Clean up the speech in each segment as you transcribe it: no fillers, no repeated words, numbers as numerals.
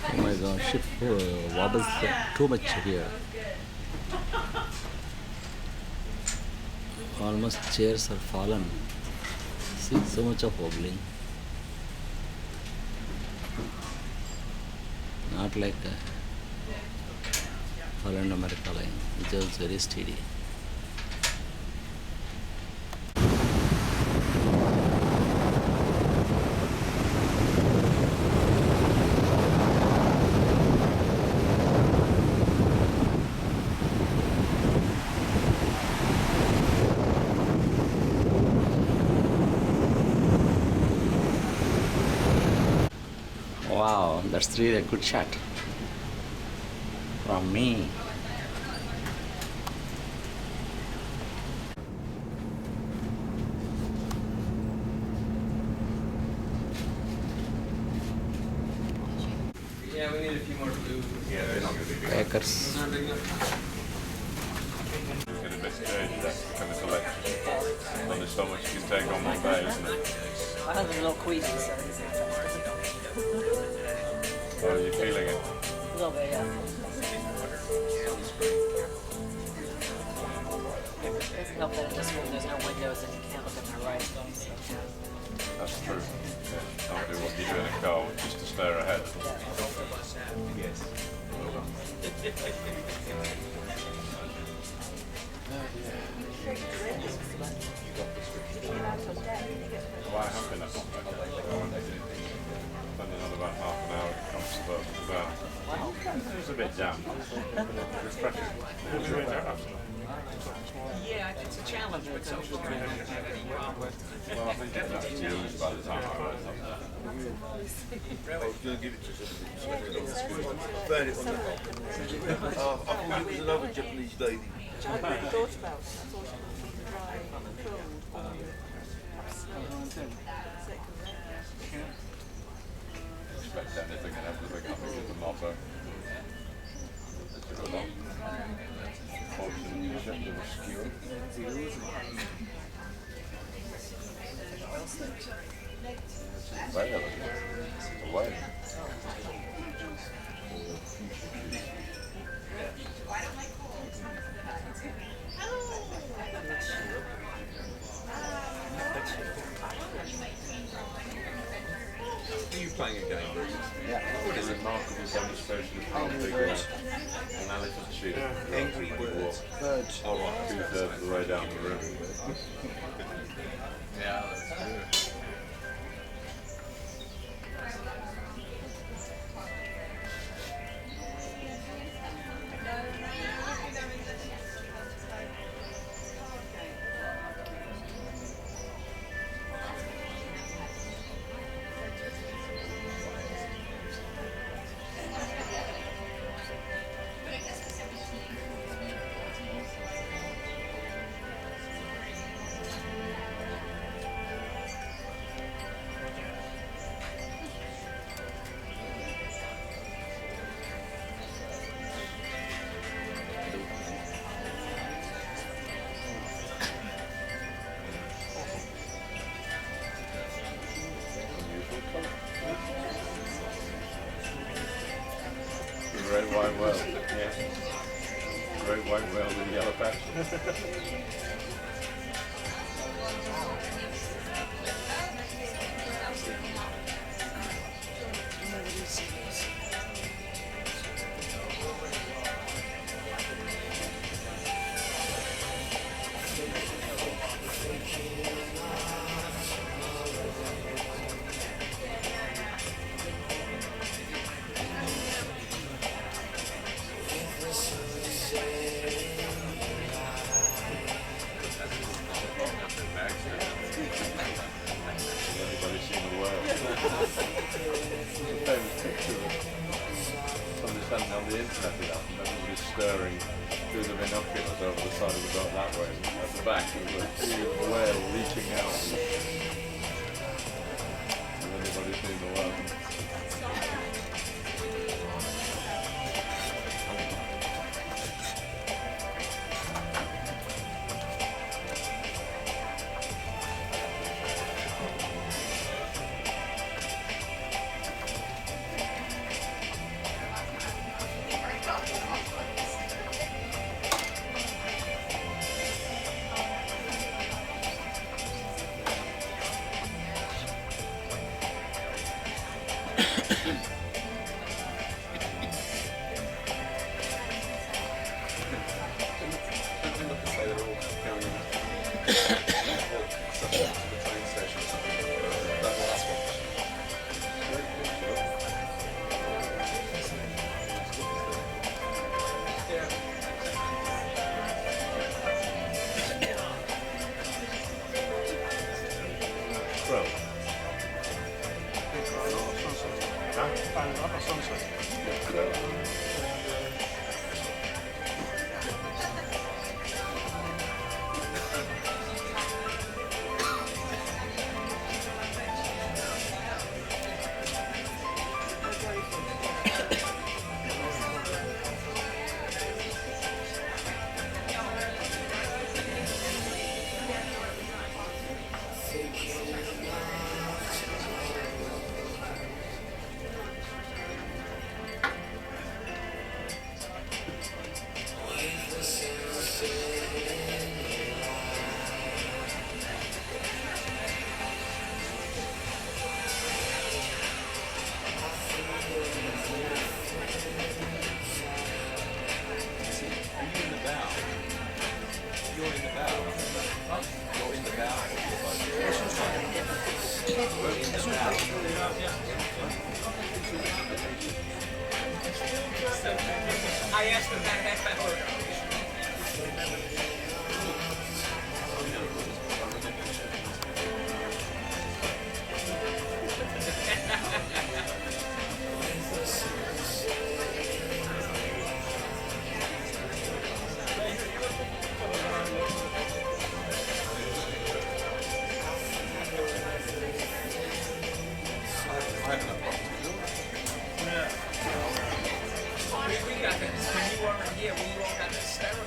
Oh my god, ship wobbles too much here. Almost chairs are fallen. See, so much of wobbling. Not like Holland America line, which was very steady. Wow, that's really a good shot from me. Yeah, we need a few more blue. Yeah, they're not going to be big. Packers. It's going to be sturdy, that's become a collection. Only so much you can take on one day, isn't it? I have a little queasy, so Or are you feeling it? a little bit, yeah. It doesn't help that in this room there's no windows and you can't look at my right. So. That's true. Yeah. Can't do what you do in a car, just to stare ahead. Yes. Well done. Well, I have been up on that. Spend another about half an hour at Comfort about. It was a bit damp. Refreshing. Yeah, it's a challenge, but so Well, I think it was actually used by the time I was up there. I was going to give it to somebody. I found it on the top. I thought it was another Japanese lady. I hadn't really thought about it. I thought it was dry, cold, or Expect anything and everything, I think is the motto. It's a good one. Fortune, you ship the rescue. It's a whale, isn't it? It's a whale. Are you playing a game? Yeah. What is a remarkable demonstration of how big an elephant shield Angry Birds. Birds. Oh, right. 2/3 of the way down the river. Yeah, that's good. The great white whale, yeah. Great white whale with yellow patches. Anybody seen a whale? There's a famous picture of somebody standing on the internet with that, and everybody's staring through the binoculars over the side of the boat that way. At the back, there was a huge whale leaping out. Has anybody seen the whale? I asked him that half hour ago. We got this. When you weren't here, we all got hysterical.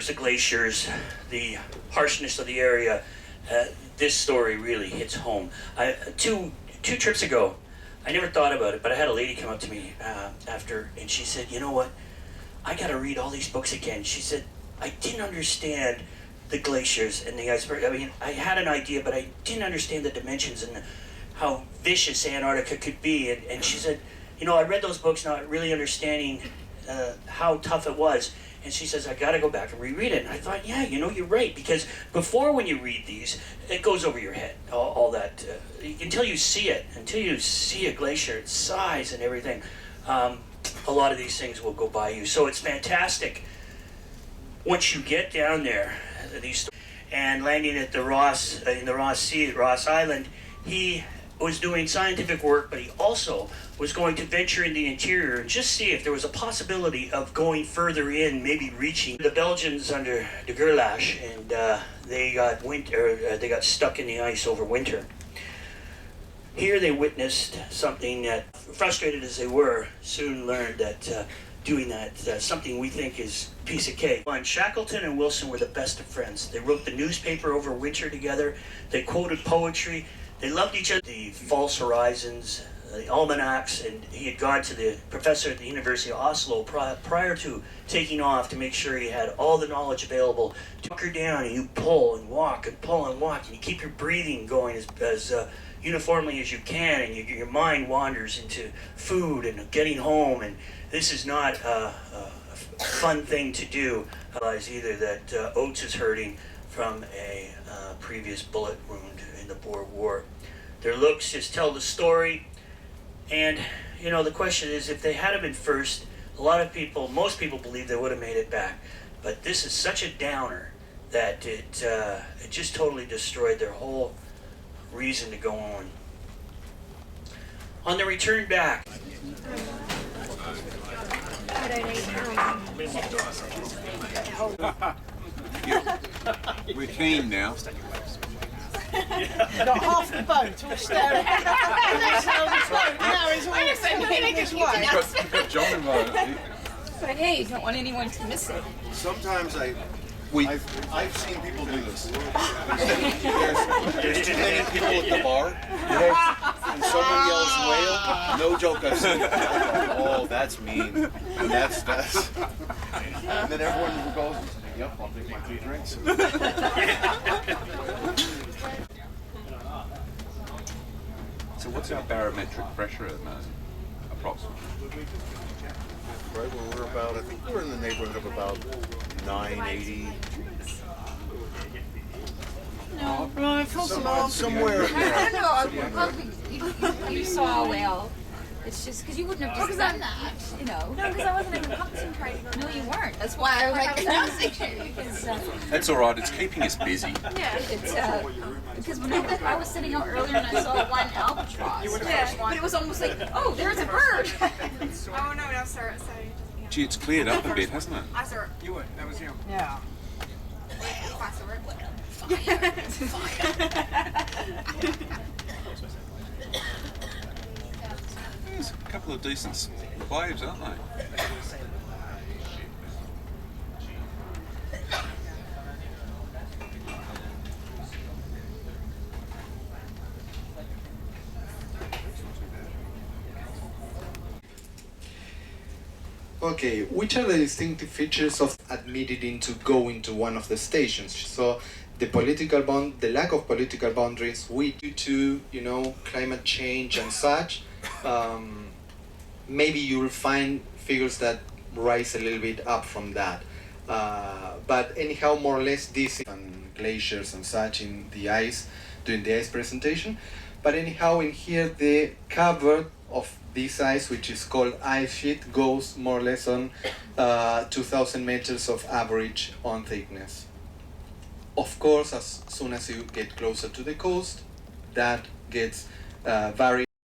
The glaciers, the harshness of the area, this story really hits home. Two trips ago, I never thought about it, but I had a lady come up to me after, and she said, you know what, I gotta read all these books again. She said, I didn't understand the glaciers and the iceberg. I mean, I had an idea, but I didn't understand the dimensions and how vicious Antarctica could be. And she said, you know, I read those books not really understanding how tough it was. And she says, I gotta go back and reread it. And I thought, yeah, you know, you're right. Because before, when you read these, it goes over your head, all that. Until you see it, until you see a glacier, its size and everything, a lot of these things will go by you. So it's fantastic. Once you get down there, and landing at the Ross, in the Ross Sea, at Ross Island, he was doing scientific work, but he also was going to venture in the interior and just see if there was a possibility of going further in, maybe reaching the Belgians under de Gerlache, and they got stuck in the ice over winter. Here they witnessed something that, frustrated as they were, soon learned that doing that, something we think is a piece of cake. Shackleton and Wilson were the best of friends. They wrote the newspaper over winter together. They quoted poetry. They loved each other. The False Horizons, the almanacs, and he had gone to the professor at the University of Oslo prior to taking off to make sure he had all the knowledge available. To hunker down and you pull and walk and pull and walk, and you keep your breathing going as uniformly as you can, and your mind wanders into food and getting home, and this is not a fun thing to do. Realize either that Oates is hurting from a previous bullet wound in the Boer War. Their looks just tell the story, and you know, the question is, if they had been first, most people believe they would have made it back. But this is such a downer that it just totally destroyed their whole reason to go on. On the return back, We're keen now. Got half the boat all staring. Now he's all heading his way. We've got John involved. But hey, you don't want anyone to miss it. Sometimes I've seen people do this. There's too many people at the bar, and someone yells whale. No joke, I've seen it. Oh, that's mean. And that's. And then everyone goes, yep, I'll take my 2 drinks. So what's our barometric pressure at the moment, approximately? Right, well, I think we're in the neighborhood of about 980. No. Right, somewhere. I don't know. Probably you saw a whale. It's just because you wouldn't have just done that, you know. No, because I wasn't even concentrating on No, you weren't. That's why I was like, because That's all right. It's keeping us busy. it's because when I was sitting out earlier and I saw one albatross. But it was almost like, oh, there's a bird. Oh no, no, sorry. Gee, it's cleared up a bit, hasn't it? I saw it. You would. That was you. Yeah. If I saw it. There's a couple of decent waves, aren't they? Okay, which are the distinctive features of admitted into go into one of the stations? So the lack of political boundaries, due to, you know, climate change and such, maybe you'll find figures that rise a little bit up from that. But anyhow, more or less this and glaciers and such in the ice, during the ice presentation. But anyhow, in here the cover of this ice, which is called ice sheet, goes more or less on 2,000 meters of average on thickness. Of course, as soon as you get closer to the coast, that gets very